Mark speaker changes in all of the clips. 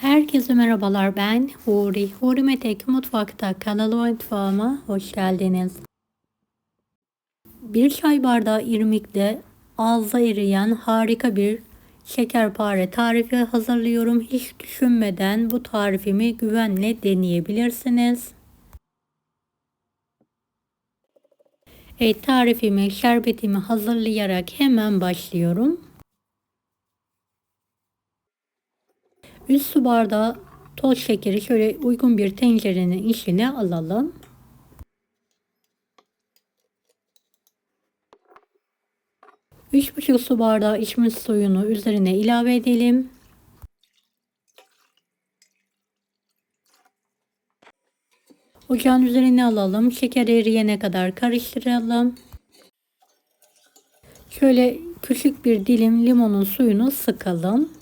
Speaker 1: Herkese merhabalar, ben Huri. Huri Metek Mutfak'ta kanalıma mutfağıma hoş geldiniz. Bir çay bardağı irmikle ağızda eriyen harika bir şekerpare tarifi hazırlıyorum. Hiç düşünmeden bu tarifimi güvenle deneyebilirsiniz. Evet, tarifimi, şerbetimi hazırlayarak hemen başlıyorum. 3 su bardağı toz şekeri şöyle uygun bir tencerenin içine alalım. 3,5 su bardağı içmiş suyunu üzerine ilave edelim. Ocağın üzerine alalım. Şeker eriyene kadar karıştıralım. Şöyle küçük bir dilim limonun suyunu sıkalım.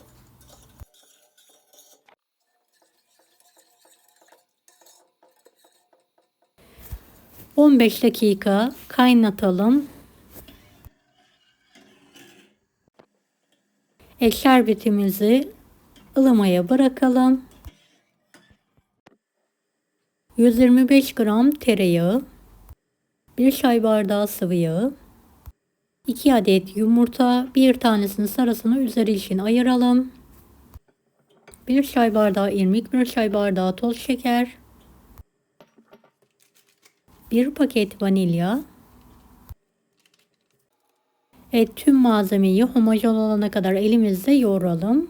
Speaker 1: 15 dakika kaynatalım. Şerbetimizi ılımaya bırakalım. 125 gram tereyağı, 1 çay bardağı sıvı yağ, 2 adet yumurta, bir tanesinin sarısını üzeri için ayıralım. 1 çay bardağı irmik, 1 çay bardağı toz şeker, 1 paket vanilya. Tüm malzemeyi homojen olana kadar elimizle yoğuralım.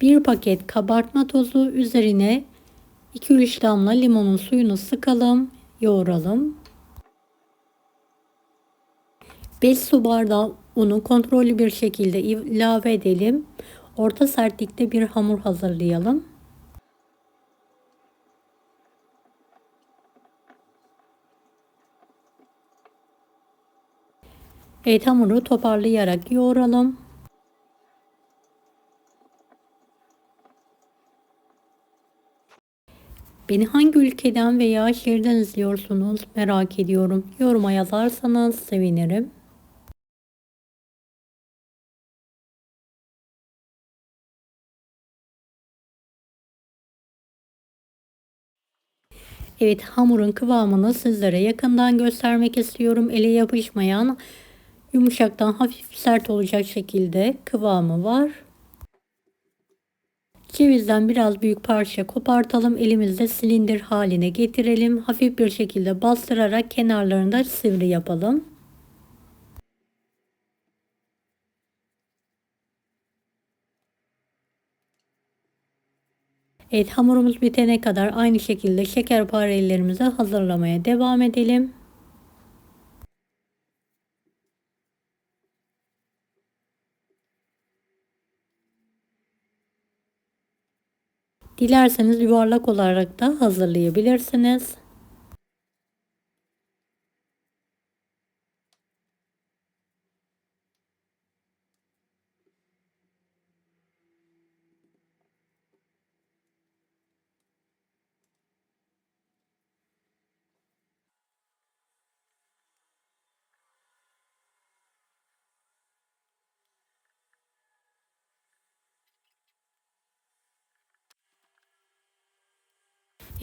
Speaker 1: 1 paket kabartma tozu, üzerine 2-3 damla limonun suyunu sıkalım, yoğuralım. 5 su bardağı unu kontrollü bir şekilde ilave edelim. Orta sertlikte bir hamur hazırlayalım. Hamuru toparlayarak yoğuralım. Beni hangi ülkeden veya şehirden izliyorsunuz merak ediyorum. Yoruma yazarsanız sevinirim. Evet, hamurun kıvamını sizlere yakından göstermek istiyorum. Ele yapışmayan, yumuşaktan hafif sert olacak şekilde kıvamı var. Cevizden biraz büyük parça kopartalım. Elimizde silindir haline getirelim. Hafif bir şekilde bastırarak kenarlarını da sivri yapalım. Evet, hamurumuz bitene kadar aynı şekilde şekerparelerimizi hazırlamaya devam edelim. Dilerseniz yuvarlak olarak da hazırlayabilirsiniz.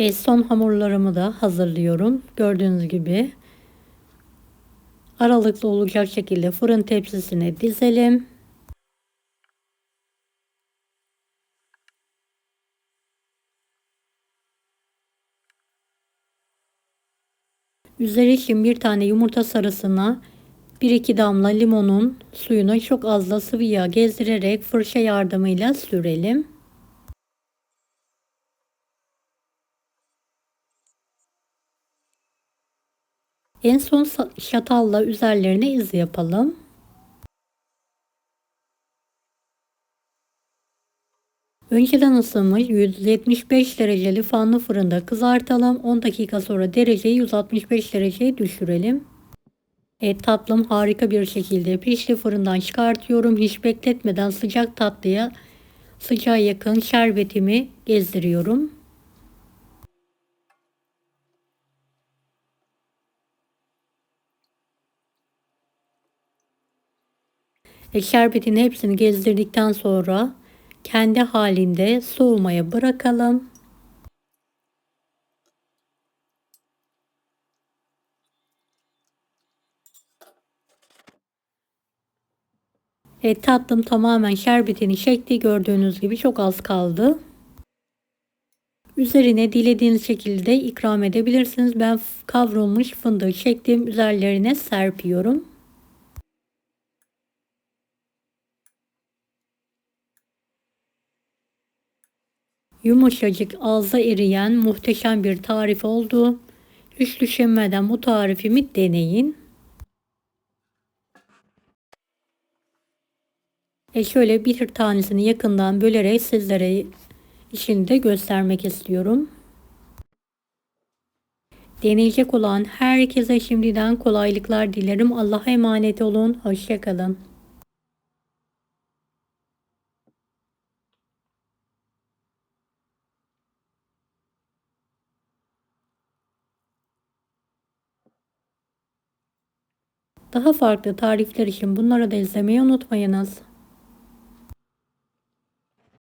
Speaker 1: Son hamurlarımı da hazırlıyorum. Gördüğünüz gibi aralıklı olacak şekilde fırın tepsisine dizelim. Üzeri için bir tane yumurta sarısına 1-2 damla limonun suyunu çok az da sıvı yağ gezdirerek fırça yardımıyla sürelim. En son çatalla üzerlerine iz yapalım. Önceden ısınmış 175 dereceli fanlı fırında kızartalım. 10 dakika sonra dereceyi 165 dereceye düşürelim. Tatlım harika bir şekilde pişti, fırından çıkartıyorum. Hiç bekletmeden sıcak tatlıya sıcağa yakın şerbetimi gezdiriyorum. Şerbetin hepsini gezdirdikten sonra kendi halinde soğumaya bırakalım. Tatlım tamamen şerbetini çekti. Gördüğünüz gibi çok az kaldı. Üzerine dilediğiniz şekilde ikram edebilirsiniz. Ben kavrulmuş fındığı çektim. Üzerlerine serpiyorum. Yumuşacık, ağızda eriyen muhteşem bir tarif oldu. Hiç düşünmeden bu tarifimi deneyin. Şöyle bir tanesini yakından bölerek sizlere işini de göstermek istiyorum. Deneyecek olan herkese şimdiden kolaylıklar dilerim. Allah'a emanet olun. Hoşça kalın. Daha farklı tarifler için bunları da izlemeyi unutmayınız.